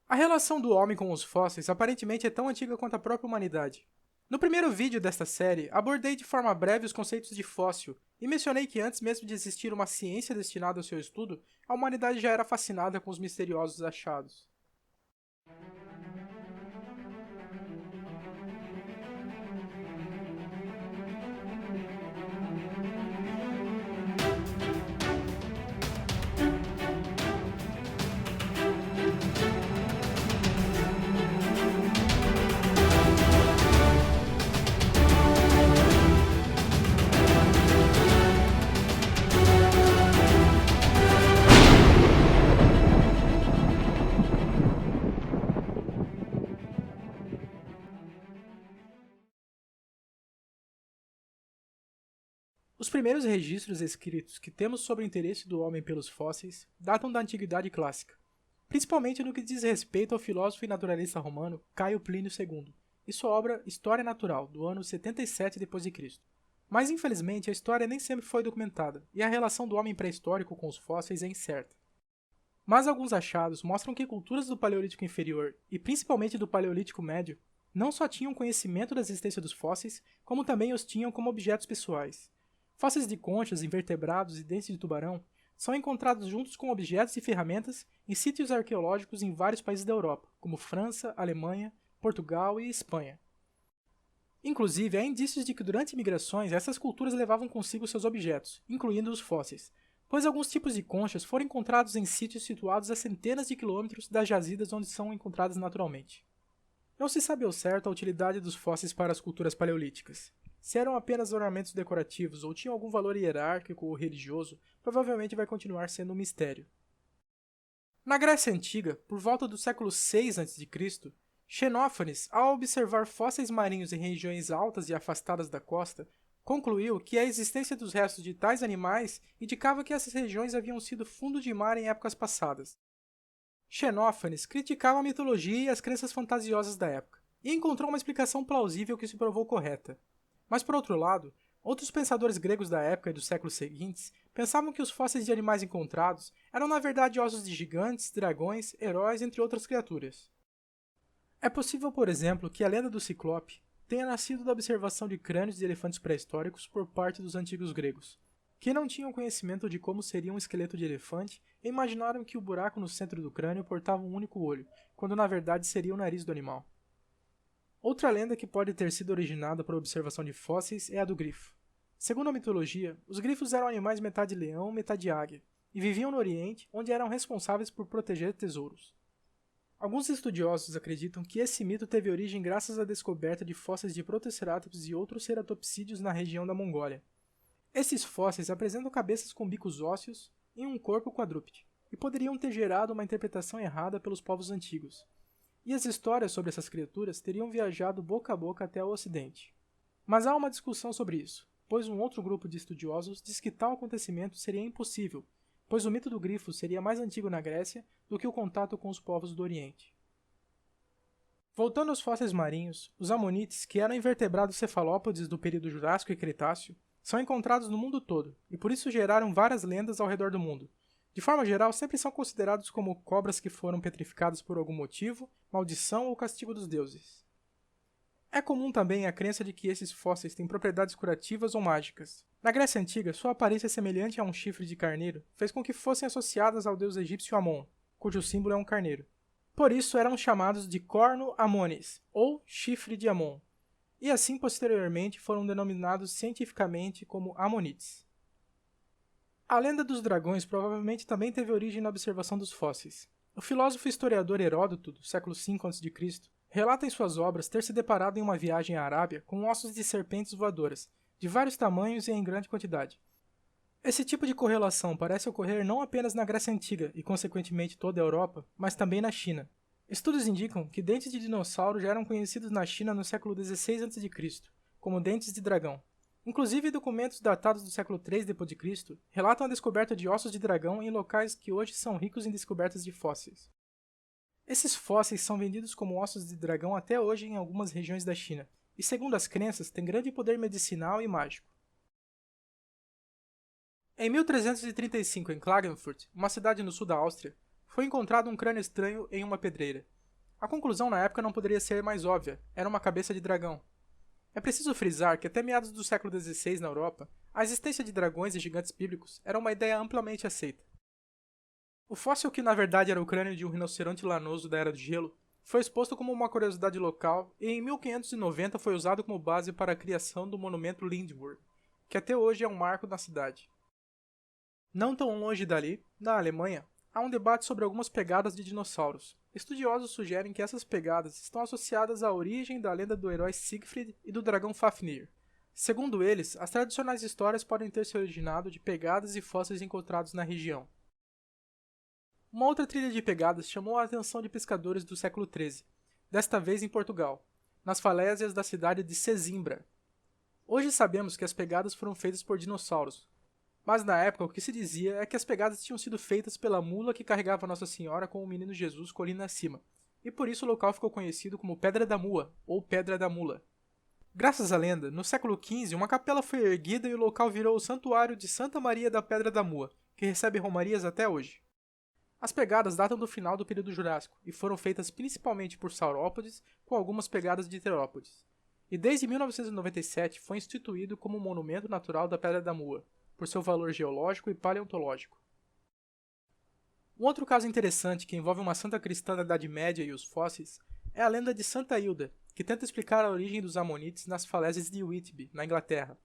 A relação do homem com os fósseis aparentemente é tão antiga quanto a própria humanidade. No primeiro vídeo desta série, abordei de forma breve os conceitos de fóssil e mencionei que antes mesmo de existir uma ciência destinada ao seu estudo, a humanidade já era fascinada com os misteriosos achados. Os primeiros registros escritos que temos sobre o interesse do homem pelos fósseis datam da Antiguidade Clássica, principalmente no que diz respeito ao filósofo e naturalista romano Caio Plínio II e sua obra História Natural, do ano 77 d.C. Mas infelizmente a história nem sempre foi documentada, e a relação do homem pré-histórico com os fósseis é incerta. Mas alguns achados mostram que culturas do Paleolítico Inferior, e principalmente do Paleolítico Médio, não só tinham conhecimento da existência dos fósseis, como também os tinham como objetos pessoais. Fósseis de conchas, invertebrados e dentes de tubarão são encontrados juntos com objetos e ferramentas em sítios arqueológicos em vários países da Europa, como França, Alemanha, Portugal e Espanha. Inclusive, há indícios de que durante migrações essas culturas levavam consigo seus objetos, incluindo os fósseis, pois alguns tipos de conchas foram encontrados em sítios situados a centenas de quilômetros das jazidas onde são encontradas naturalmente. Não se sabe ao certo a utilidade dos fósseis para as culturas paleolíticas. Se eram apenas ornamentos decorativos ou tinham algum valor hierárquico ou religioso, provavelmente vai continuar sendo um mistério. Na Grécia Antiga, por volta do século VI a.C., Xenófanes, ao observar fósseis marinhos em regiões altas e afastadas da costa, concluiu que a existência dos restos de tais animais indicava que essas regiões haviam sido fundo de mar em épocas passadas. Xenófanes criticava a mitologia e as crenças fantasiosas da época, e encontrou uma explicação plausível que se provou correta. Mas, por outro lado, outros pensadores gregos da época e dos séculos seguintes pensavam que os fósseis de animais encontrados eram na verdade ossos de gigantes, dragões, heróis, entre outras criaturas. É possível, por exemplo, que a lenda do Ciclope tenha nascido da observação de crânios de elefantes pré-históricos por parte dos antigos gregos, que não tinham conhecimento de como seria um esqueleto de elefante e imaginaram que o buraco no centro do crânio portava um único olho, quando na verdade seria o nariz do animal. Outra lenda que pode ter sido originada por observação de fósseis é a do grifo. Segundo a mitologia, os grifos eram animais metade leão, metade águia, e viviam no Oriente, onde eram responsáveis por proteger tesouros. Alguns estudiosos acreditam que esse mito teve origem graças à descoberta de fósseis de Protoceratops e outros ceratopsídeos na região da Mongólia. Esses fósseis apresentam cabeças com bicos ósseos e um corpo quadrúpede, e poderiam ter gerado uma interpretação errada pelos povos antigos. E as histórias sobre essas criaturas teriam viajado boca a boca até o Ocidente. Mas há uma discussão sobre isso, pois um outro grupo de estudiosos diz que tal acontecimento seria impossível, pois o mito do grifo seria mais antigo na Grécia do que o contato com os povos do Oriente. Voltando aos fósseis marinhos, os amonites, que eram invertebrados cefalópodes do período Jurássico e Cretáceo, são encontrados no mundo todo, e por isso geraram várias lendas ao redor do mundo. De forma geral, sempre são considerados como cobras que foram petrificadas por algum motivo, maldição ou castigo dos deuses. É comum também a crença de que esses fósseis têm propriedades curativas ou mágicas. Na Grécia Antiga, sua aparência semelhante a um chifre de carneiro fez com que fossem associadas ao deus egípcio Amon, cujo símbolo é um carneiro. Por isso eram chamados de Corno Amonis, ou chifre de Amon, e assim posteriormente foram denominados cientificamente como Amonites. A lenda dos dragões provavelmente também teve origem na observação dos fósseis. O filósofo e historiador Heródoto, do século V a.C., relata em suas obras ter se deparado em uma viagem à Arábia com ossos de serpentes voadoras, de vários tamanhos e em grande quantidade. Esse tipo de correlação parece ocorrer não apenas na Grécia Antiga e, consequentemente, toda a Europa, mas também na China. Estudos indicam que dentes de dinossauro já eram conhecidos na China no século XVI a.C., como dentes de dragão. Inclusive, documentos datados do século III d.C. relatam a descoberta de ossos de dragão em locais que hoje são ricos em descobertas de fósseis. Esses fósseis são vendidos como ossos de dragão até hoje em algumas regiões da China, e segundo as crenças, têm grande poder medicinal e mágico. Em 1335, em Klagenfurt, uma cidade no sul da Áustria, foi encontrado um crânio estranho em uma pedreira. A conclusão na época não poderia ser mais óbvia, era uma cabeça de dragão. É preciso frisar que até meados do século XVI na Europa, a existência de dragões e gigantes bíblicos era uma ideia amplamente aceita. O fóssil, que na verdade era o crânio de um rinoceronte lanoso da Era do Gelo, foi exposto como uma curiosidade local e em 1590 foi usado como base para a criação do monumento Lindwurm, que até hoje é um marco na cidade. Não tão longe dali, na Alemanha, há um debate sobre algumas pegadas de dinossauros. Estudiosos sugerem que essas pegadas estão associadas à origem da lenda do herói Siegfried e do dragão Fafnir. Segundo eles, as tradicionais histórias podem ter se originado de pegadas e fósseis encontrados na região. Uma outra trilha de pegadas chamou a atenção de pescadores do século XIII, desta vez em Portugal, nas falésias da cidade de Sesimbra. Hoje sabemos que as pegadas foram feitas por dinossauros, mas na época o que se dizia é que as pegadas tinham sido feitas pela mula que carregava Nossa Senhora com o menino Jesus colina acima, e por isso o local ficou conhecido como Pedra da Mua, ou Pedra da Mula. Graças à lenda, no século XV uma capela foi erguida e o local virou o Santuário de Santa Maria da Pedra da Mua, que recebe romarias até hoje. As pegadas datam do final do período Jurássico e foram feitas principalmente por saurópodes, com algumas pegadas de terópodes. E desde 1997 foi instituído como um monumento natural da Pedra da Mua, por seu valor geológico e paleontológico. Um outro caso interessante que envolve uma santa cristã da Idade Média e os fósseis é a lenda de Santa Hilda, que tenta explicar a origem dos amonites nas falésias de Whitby, na Inglaterra.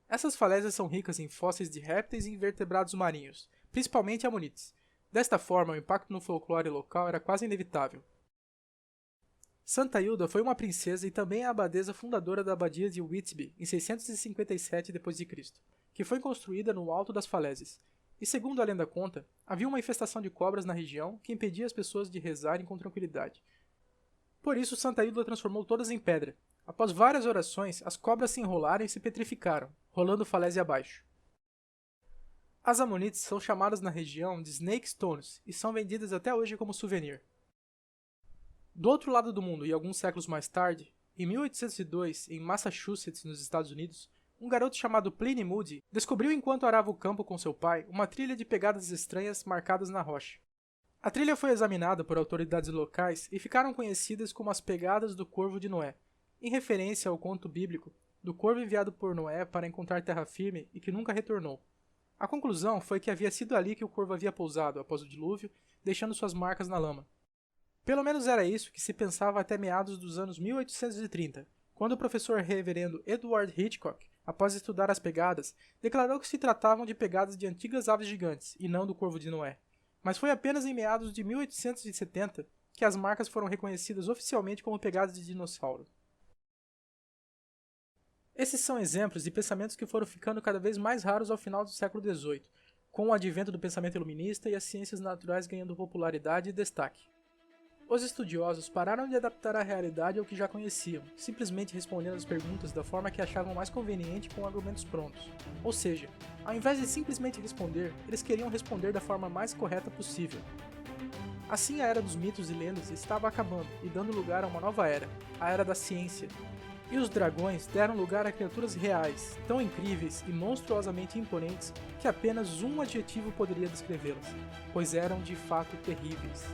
Essas falésias são ricas em fósseis de répteis e invertebrados marinhos, principalmente amonites. Desta forma, o impacto no folclore local era quase inevitável. Santa Hilda foi uma princesa e também a abadesa fundadora da abadia de Whitby em 657 d.C., que foi construída no alto das falésias. E segundo a lenda conta, havia uma infestação de cobras na região que impedia as pessoas de rezarem com tranquilidade. Por isso, Santa Hilda transformou todas em pedra. Após várias orações, as cobras se enrolaram e se petrificaram, rolando falésia abaixo. As amonites são chamadas na região de Snake Stones e são vendidas até hoje como souvenir. Do outro lado do mundo e alguns séculos mais tarde, em 1802, em Massachusetts, nos Estados Unidos, um garoto chamado Pliny Moody descobriu enquanto arava o campo com seu pai uma trilha de pegadas estranhas marcadas na rocha. A trilha foi examinada por autoridades locais e ficaram conhecidas como as Pegadas do Corvo de Noé, em referência ao conto bíblico do corvo enviado por Noé para encontrar terra firme e que nunca retornou. A conclusão foi que havia sido ali que o corvo havia pousado após o dilúvio, deixando suas marcas na lama. Pelo menos era isso que se pensava até meados dos anos 1830, quando o professor reverendo Edward Hitchcock, após estudar as pegadas, declarou que se tratavam de pegadas de antigas aves gigantes e não do corvo de Noé. Mas foi apenas em meados de 1870 que as marcas foram reconhecidas oficialmente como pegadas de dinossauro. Esses são exemplos de pensamentos que foram ficando cada vez mais raros ao final do século XVIII, com o advento do pensamento iluminista e as ciências naturais ganhando popularidade e destaque. Os estudiosos pararam de adaptar a realidade ao que já conheciam, simplesmente respondendo as perguntas da forma que achavam mais conveniente com argumentos prontos. Ou seja, ao invés de simplesmente responder, eles queriam responder da forma mais correta possível. Assim, a era dos mitos e lendas estava acabando e dando lugar a uma nova era, a era da ciência. E os dragões deram lugar a criaturas reais, tão incríveis e monstruosamente imponentes que apenas um adjetivo poderia descrevê-las, pois eram de fato terríveis.